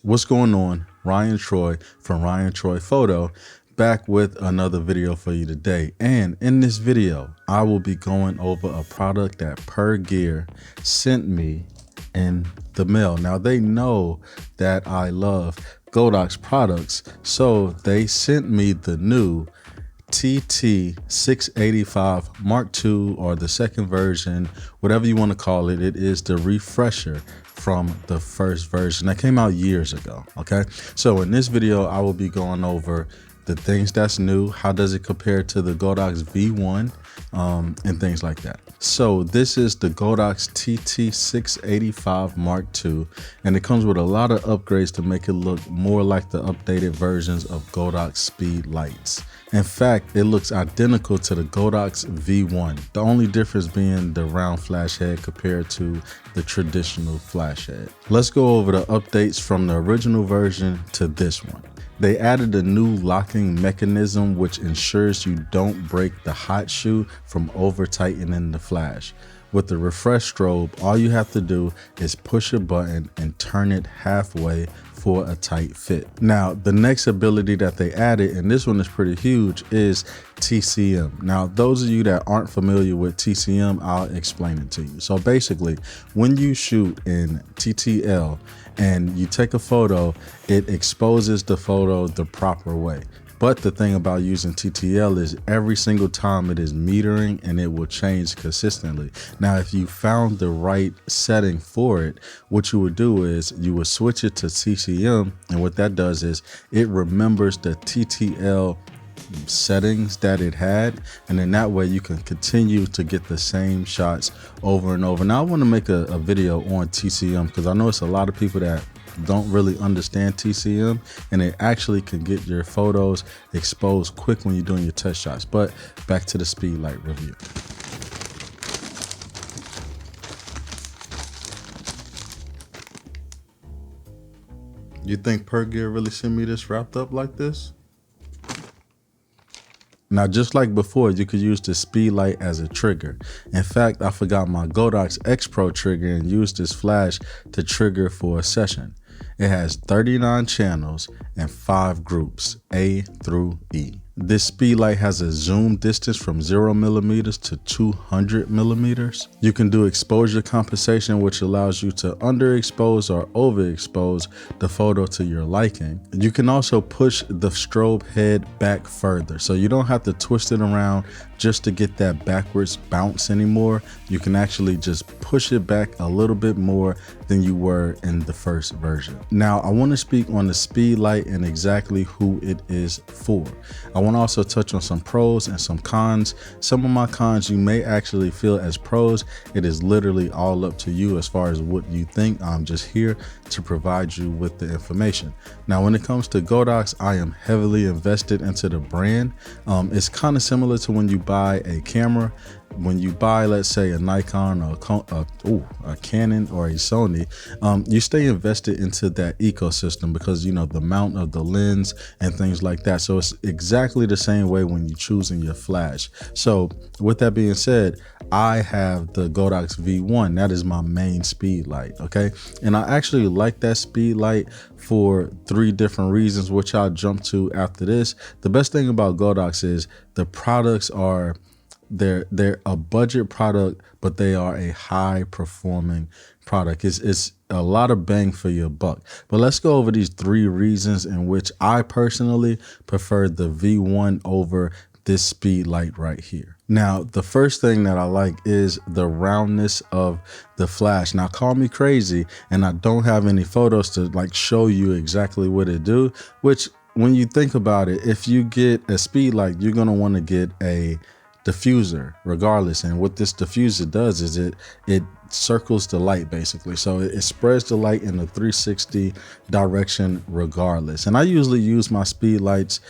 What's going on? Ryan Troy from Ryan Troy Photo, back with another video for you today. And in this video, I will be going over a product that Pergear sent me in the mail. Now they know that I love Godox products, so they sent me the new TT685 Mark II, or the second version, whatever you want to call it. It is the refresher from the first version that came out years ago. Okay, so in this video I will be going over the things that's new, how does it compare to the Godox V1, and things like that. So this is the Godox TT685 Mark II, and it comes with a lot of upgrades to make it look more like the updated versions of Godox Speedlights. In fact, it looks identical to the Godox V1, the only difference being the round flash head compared to the traditional flash head. Let's go over the updates from the original version to this one. They added a new locking mechanism which ensures you don't break the hot shoe from over tightening the flash. With the refresh strobe, all you have to do is push a button and turn it halfway for a tight fit. Now, the next ability that they added, and this one is pretty huge, is TCM. Now, those of you that aren't familiar with TCM, I'll explain it to you. So basically, when you shoot in TTL and you take a photo, it exposes the photo the proper way. But the thing about using TTL is every single time it is metering and it will change consistently. Now, if you found the right setting for it, what you would do is you would switch it to TCM. And what that does is it remembers the TTL settings that it had, and then that way you can continue to get the same shots over and over. Now, I want to make a video on TCM because I know it's a lot of people that don't really understand TCM, and it actually can get your photos exposed quick when you're doing your test shots. But back to the Speedlight review. You think Pergear really sent me this wrapped up like this? Now, just like before, you could use the Speedlight as a trigger. In fact, I forgot my Godox X Pro trigger and used this flash to trigger for a session. It has 39 channels and 5 groups, A through E. This Speedlight has a zoom distance from 0mm to 200mm. You can do exposure compensation, which allows you to underexpose or overexpose the photo to your liking. You can also push the strobe head back further, so you don't have to twist it around just to get that backwards bounce anymore. You can actually just push it back a little bit more than you were in the first version. Now, I want to speak on the Speedlight and exactly who it is for. I want to also touch on some pros and some cons. Some of my cons you may actually feel as pros. It is literally all up to you as far as what you think. I'm just here to provide you with the information. Now, when it comes to Godox, I am heavily invested into the brand. It's kind of similar to when you buy a camera. When you buy, let's say, a Nikon or a Canon or a Sony, you stay invested into that ecosystem because, you know, the mount of the lens and things like that. So it's exactly the same way when you're choosing your flash. So with that being said, I have the Godox V1. That is my main Speedlight, okay? And I actually like that Speedlight for 3 different reasons, which I'll jump to after this. The best thing about Godox is the products are they're a budget product, but they are a high performing product. It's a lot of bang for your buck. But let's go over these 3 reasons in which I personally prefer the V1 over this Speedlight right here. Now, the first thing that I like is the roundness of the flash. Now, call me crazy, and I don't have any photos to like show you exactly what it do, which when you think about it, if you get a Speedlight, you're gonna want to get a diffuser regardless. And what this diffuser does is it circles the light basically. So it spreads the light in a 360 direction regardless. And I usually use my Speedlights,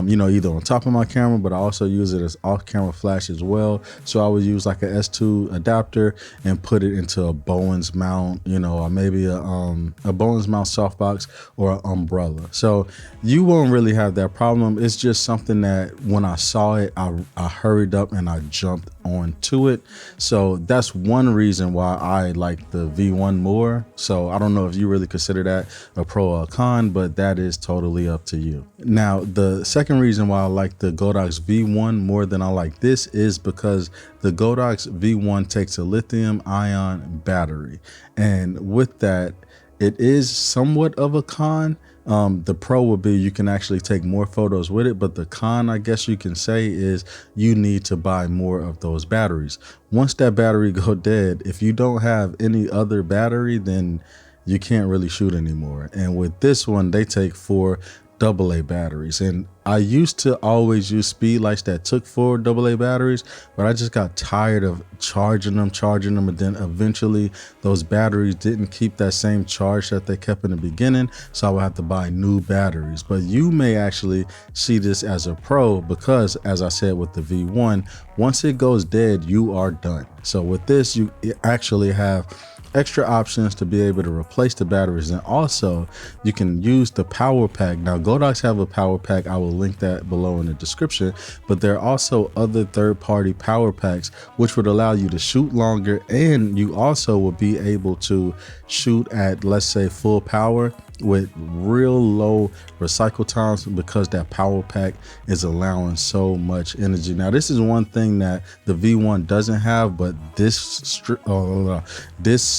you know, either on top of my camera, but I also use it as off camera flash as well. So I would use like a S2 adapter and put it into a Bowens mount, you know, or maybe a Bowens mount softbox or an umbrella. So you won't really have that problem. It's just something that when I saw it, I hurried up and I jumped onto it. So that's one reason why I like the V1 more. So I don't know if you really consider that a pro or a con, but that is totally up to you. Now, the second reason why I like the Godox V1 more than I like this is because the Godox V1 takes a lithium ion battery. And with that, it is somewhat of a con. The pro would be you can actually take more photos with it, but the con, I guess you can say, is you need to buy more of those batteries. Once that battery go dead, if you don't have any other battery, then you can't really shoot anymore. And with this one, they take 4 AA batteries. And I used to always use Speedlights that took 4 AA batteries, but I just got tired of charging them, and then eventually those batteries didn't keep that same charge that they kept in the beginning, so I would have to buy new batteries. But you may actually see this as a pro because, as I said with the V1, once it goes dead, you are done. So with this, you actually have extra options to be able to replace the batteries, and also you can use the power pack. Now, Godox have a power pack, I will link that below in the description, but there are also other third-party power packs which would allow you to shoot longer, and you also will be able to shoot at, let's say, full power with real low recycle times because that power pack is allowing so much energy. Now, this is one thing that the V1 doesn't have, but this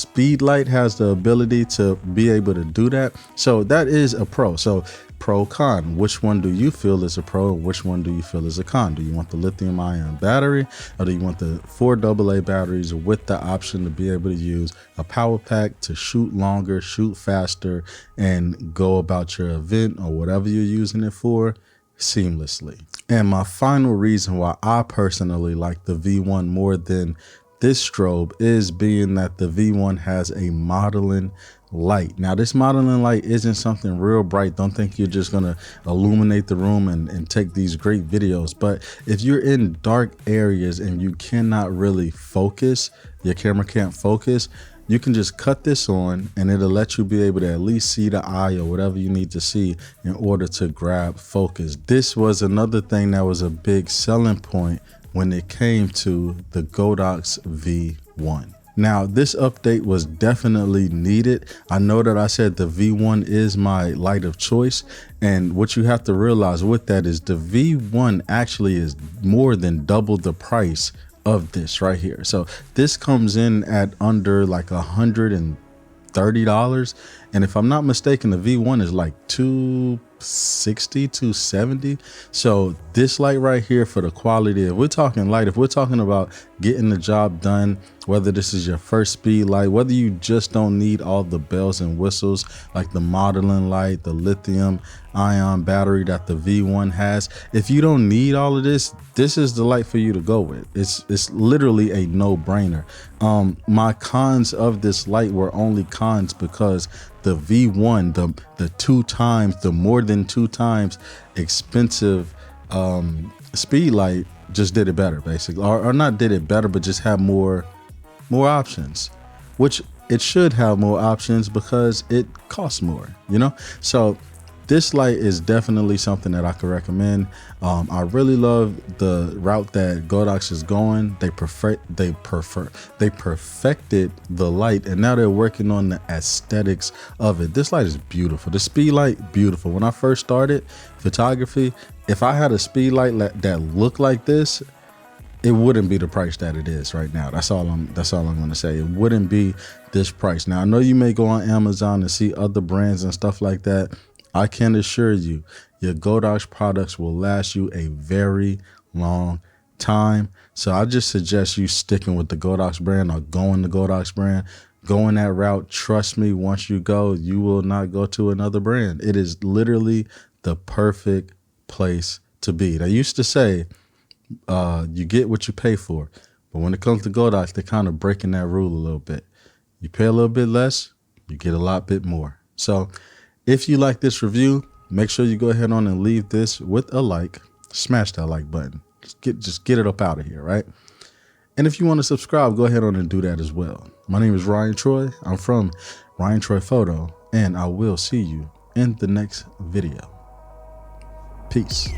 Speedlight has the ability to be able to do that. So that is a pro. So pro con, which one do you feel is a pro and which one do you feel is a con? Do you want the lithium ion battery, or do you want the 4 AA batteries with the option to be able to use a power pack to shoot longer, shoot faster, and go about your event or whatever you're using it for seamlessly? And my final reason why I personally like the V1 more than this strobe is being that the V1 has a modeling light. Now, this modeling light isn't something real bright. Don't think you're just gonna illuminate the room and take these great videos. But if you're in dark areas and you cannot really focus, your camera can't focus, you can just cut this on and it'll let you be able to at least see the eye or whatever you need to see in order to grab focus. This was another thing that was a big selling point when it came to the Godox V1. Now, this update was definitely needed. I know that I said the V1 is my light of choice, and what you have to realize with that is the V1 actually is more than double the price of this right here. So this comes in at under like $130, and if I'm not mistaken, the V1 is like $260, $270. So this light right here, for the quality, if we're talking light, if we're talking about getting the job done, whether this is your first speed light, whether you just don't need all the bells and whistles like the modeling light, the lithium ion battery that the V1 has, if you don't need all of this, this is the light for you to go with. It's literally a no-brainer. My cons of this light were only cons because the V1, the more than 2 times expensive speed light just did it better, basically, or not did it better, but just have more options, which it should have more options because it costs more, you know? So this light is definitely something that I could recommend. I really love the route that Godox is going. They perfected the light, and now they're working on the aesthetics of it. This light is beautiful. The speed light, beautiful. When I first started photography, if I had a speed light that looked like this, it wouldn't be the price that it is right now. That's all I'm going to say. It wouldn't be this price. Now, I know you may go on Amazon and see other brands and stuff like that. I can assure you, your Godox products will last you a very long time. So I just suggest you sticking with the Godox brand or going the Godox brand. Going that route, trust me, once you go, you will not go to another brand. It is literally the perfect place to be. They used to say, you get what you pay for. But when it comes to Godox, they're kind of breaking that rule a little bit. You pay a little bit less, you get a lot bit more. So if you like this review, make sure you go ahead on and leave this with a like. Smash that like button. Just get it up out of here, right? And if you want to subscribe, go ahead on and do that as well. My name is Ryan Troy. I'm from Ryan Troy Photo, and I will see you in the next video. Peace.